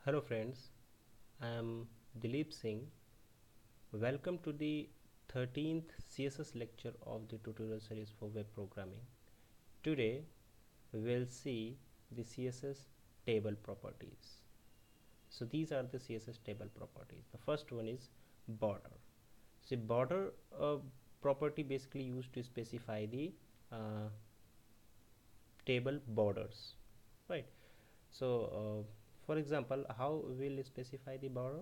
Hello friends, I am Dilip Singh. Welcome to the 13th CSS lecture of the tutorial series for web programming. Today we will see the CSS table properties. So these are the CSS table properties. The first one is border. So border property basically used to specify the uh, table borders, right? So for example, how we'll specify the border?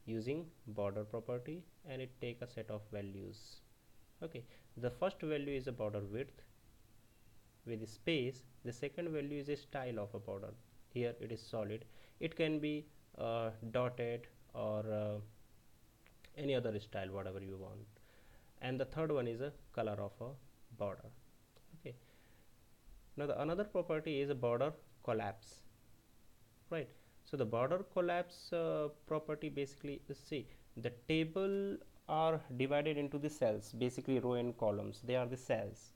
Using border property, and it take a set of values. Okay, the first value is a border width with space. The second value is a style of a border. Here it is solid. It can be dotted or any other style, whatever you want. And the third one is a color of a border. Okay, now the another property is a border collapse, right? So the border collapse property basically is, see, the table are divided into the cells, basically row and columns, they are the cells.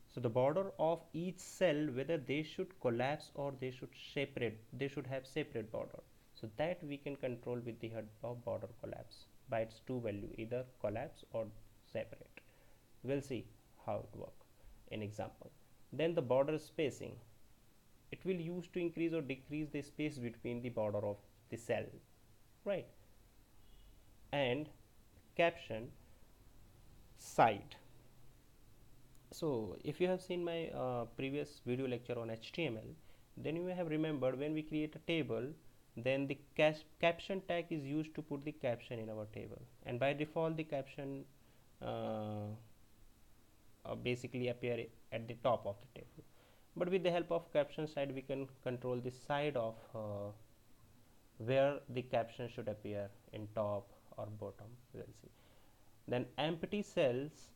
So the border of each cell, whether they should collapse or they should separate, they should have separate border. So that we can control with the help of border collapse by its two value, either collapse or separate. We'll see how it work in example. Then the border spacing, it will use to increase or decrease the space between the border of the cell, right? And caption side. So if you have seen my previous video lecture on HTML, then you may have remembered when we create a table, then the caption tag is used to put the caption in our table, and by default the caption uh, basically appear at the top of the table. But with the help of caption side, we can control the side of where the caption should appear, in top or bottom. We'll see. Then empty cells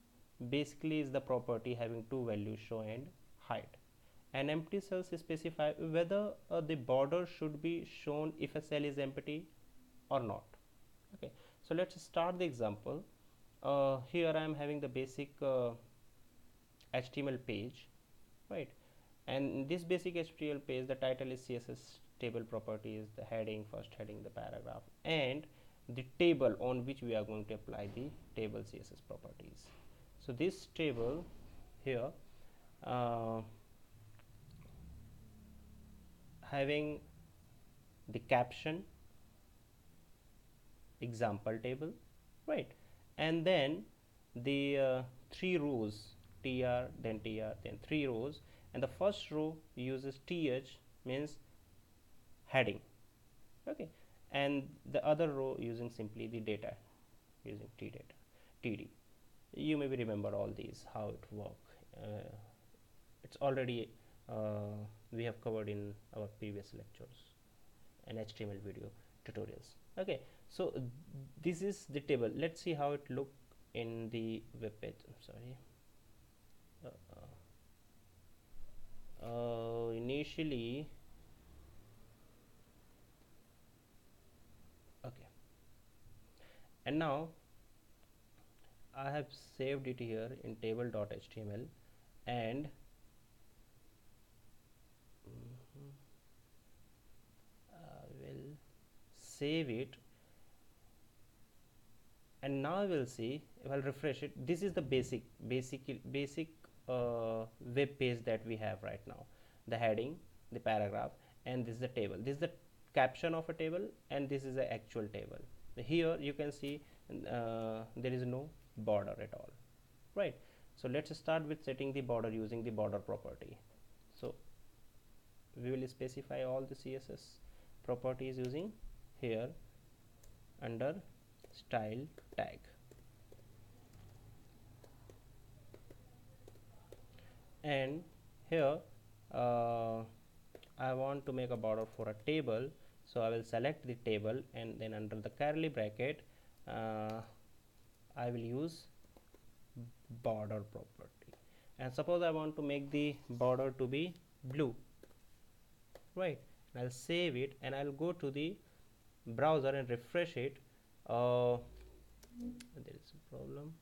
basically is the property having two values, show and hide. And empty cells specify whether the border should be shown if a cell is empty or not. Okay, so let's start the example. Here I am having the basic HTML page, right? And this basic HTML page, the title is CSS table properties, the heading, first heading, the paragraph, and the table on which we are going to apply the table CSS properties. So this table here having the caption example table, right? And then the three rows, tr, then three rows, and the first row uses th, means heading, okay, and the other row using simply the data, using td. You maybe remember all these how it work. It's already we have covered in our previous lectures and HTML video tutorials. Okay, so this is the table. Let's see how it look in the web page. I'm sorry. Initially, okay, and now I have saved it here in table.html, and I will save it, and now I will see if I'll refresh it. This is the basic web page that we have right now. The heading, the paragraph, and this is the table. This is the caption of a table, and this is the actual table. Here you can see there is no border at all, right? So let's start with setting the border using the border property. So we will specify all the CSS properties using here under style tag, and here I want to make a border for a table, so I will select the table, and then under the curly bracket I will use border property, and suppose I want to make the border to be blue, right? I'll save it, and I'll go to the browser and refresh it. There is a problem,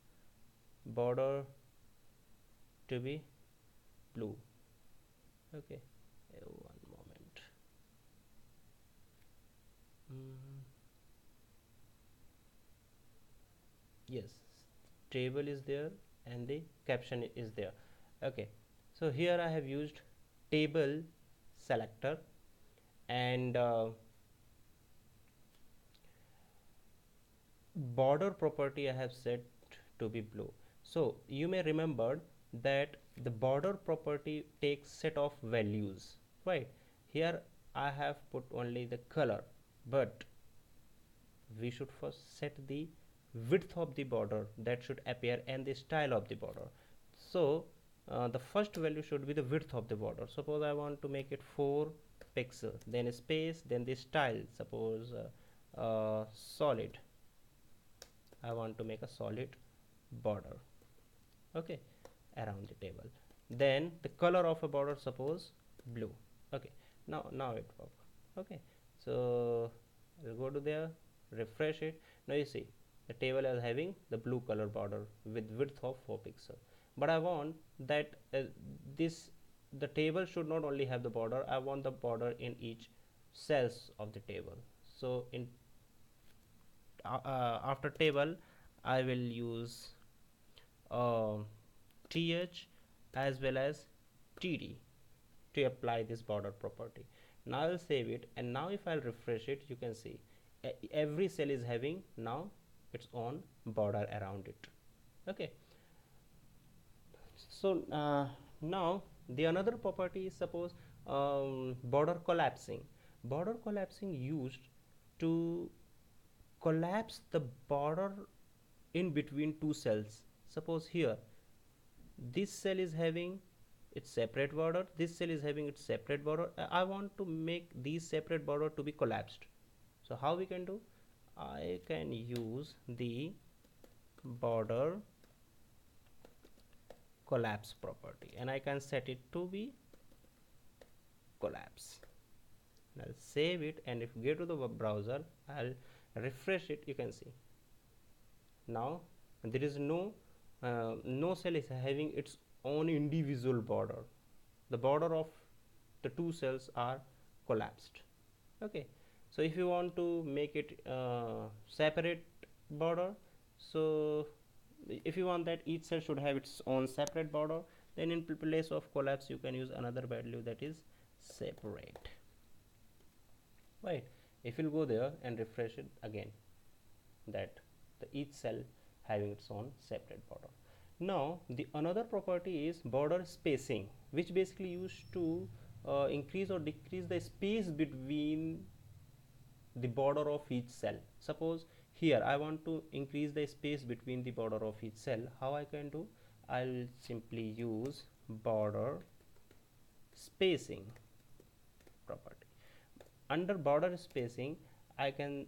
border to be blue, okay. One moment. yes, table is there and the caption is there. Okay, so here I have used table selector, and border property I have set to be blue. So you may remember that the border property takes set of values, right? Here I have put only the color, but we should first set the width of the border that should appear and the style of the border. So the first value should be the width of the border. Suppose I want to make it 4 pixel, then space, then the style, suppose solid. I want to make a solid border, okay, around the table. Then the color of a border, suppose blue. Okay, now it works. Okay, so I'll go to there, refresh it. Now you see the table is having the blue color border with width of 4 pixel. But I want that this the table should not only have the border, I want the border in each cells of the table. So in after table I will use th as well as td to apply this border property. Now I'll save it, and now if I'll refresh it, you can see every cell is having now its own border around it. Okay, so now the another property is, suppose border collapsing. Border collapsing used to collapse the border in between two cells. Suppose here this cell is having its separate border, this cell is having its separate border. I want to make these separate border to be collapsed. So how we can do? I can use the border collapse property, and I can set it to be collapse. And I'll save it, and if you go to the web browser, I'll refresh it. You can see now there is no cell is having its own individual border. The border of the two cells are collapsed. Okay, so if you want to make it separate border, so if you want that each cell should have its own separate border, then in place of collapse you can use another value, that is separate, right? If you'll go there and refresh it again, that the each cell having its own separate border. Now the another property is border spacing, which basically used to increase or decrease the space between the border of each cell. Suppose here I want to increase the space between the border of each cell. How I can do? I'll simply use border spacing property. Under border spacing I can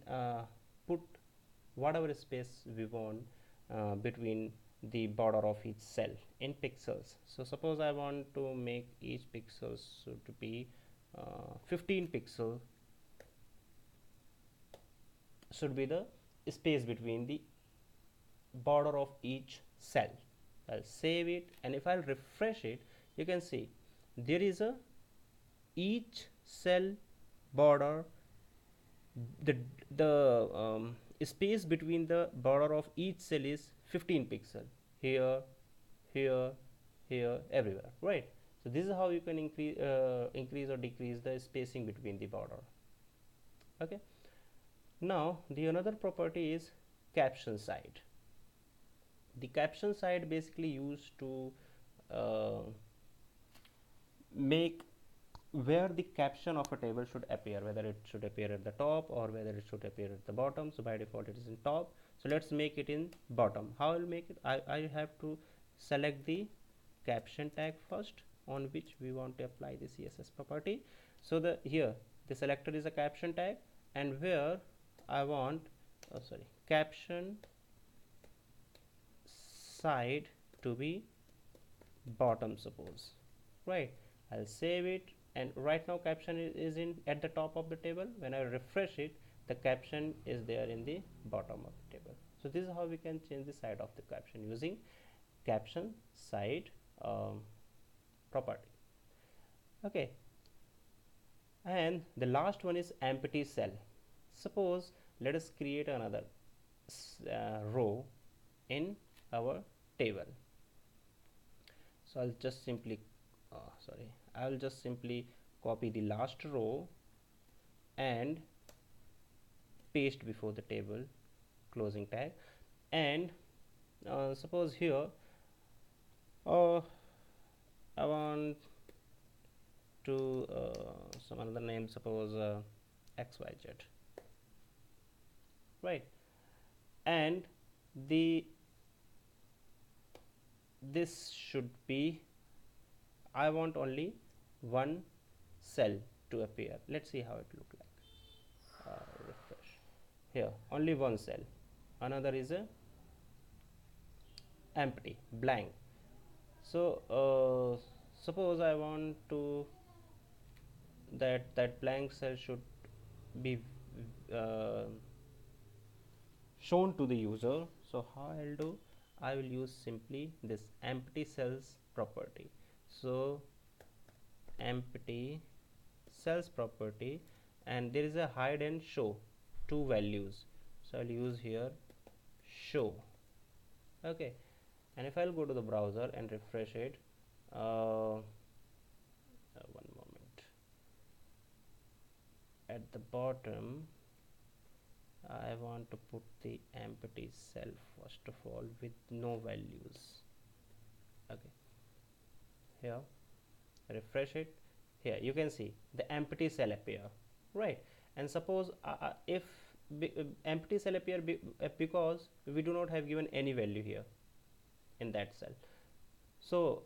put whatever space we want between the border of each cell in pixels. So suppose I want to make each pixel should be 15 pixel should be the space between the border of each cell. I'll save it, and if I'll refresh it, you can see there is a each cell border, the space between the border of each cell is 15 pixel, here, here, here, everywhere, right? So this is how you can increase or decrease the spacing between the border. Okay, now the another property is caption side. The caption side basically used to make where the caption of a table should appear, whether it should appear at the top or whether it should appear at the bottom. So by default it is in top, so let's make it in bottom. How I'll make it? I have to select the caption tag first, on which we want to apply the CSS property. So the here the selector is a caption tag, and where I want caption side to be bottom, suppose, right? I'll save it, and right now caption is in at the top of the table. When I refresh it, the caption is there in the bottom of the table. So this is how we can change the side of the caption using caption side property. Okay, and the last one is empty cell. Suppose let us create another row in our table. So I'll just simply I'll just simply copy the last row and paste before the table closing tag. And suppose here uh, I want to some another name, suppose XYZ, right? And the this should be, I want only one cell to appear. Let's see how it look like. Refresh. Here only one cell, another is a empty blank. So suppose I want to that blank cell should be uh, shown to the user. So how I'll do, I will use simply this empty cells property. So empty cells property, and there is a hide and show, two values. So I'll use here show. Okay, and if I'll go to the browser and refresh it, one moment, at the bottom I want to put the empty cell first of all with no values. Okay, here refresh it, here you can see the empty cell appear, right? And suppose if empty cell appear because we do not have given any value here in that cell. So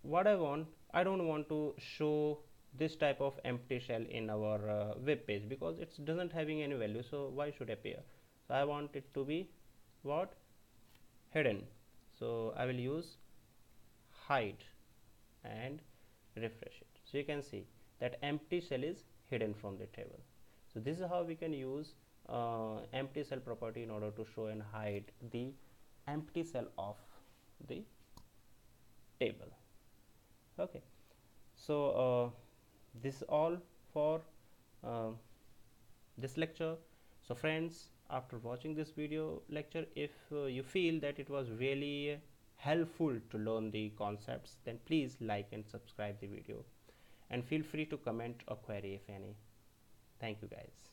what I want, I don't want to show this type of empty shell in our web page because it doesn't having any value, so why should appear? So I want it to be what, hidden. So I will use hide and refresh it. So you can see that empty cell is hidden from the table. So this is how we can use empty cell property in order to show and hide the empty cell of the table. Okay, so this is all for uh, this lecture. So friends, after watching this video lecture, if you feel that it was really helpful to learn the concepts, then please like and subscribe the video, and feel free to comment or query if any. Thank you guys.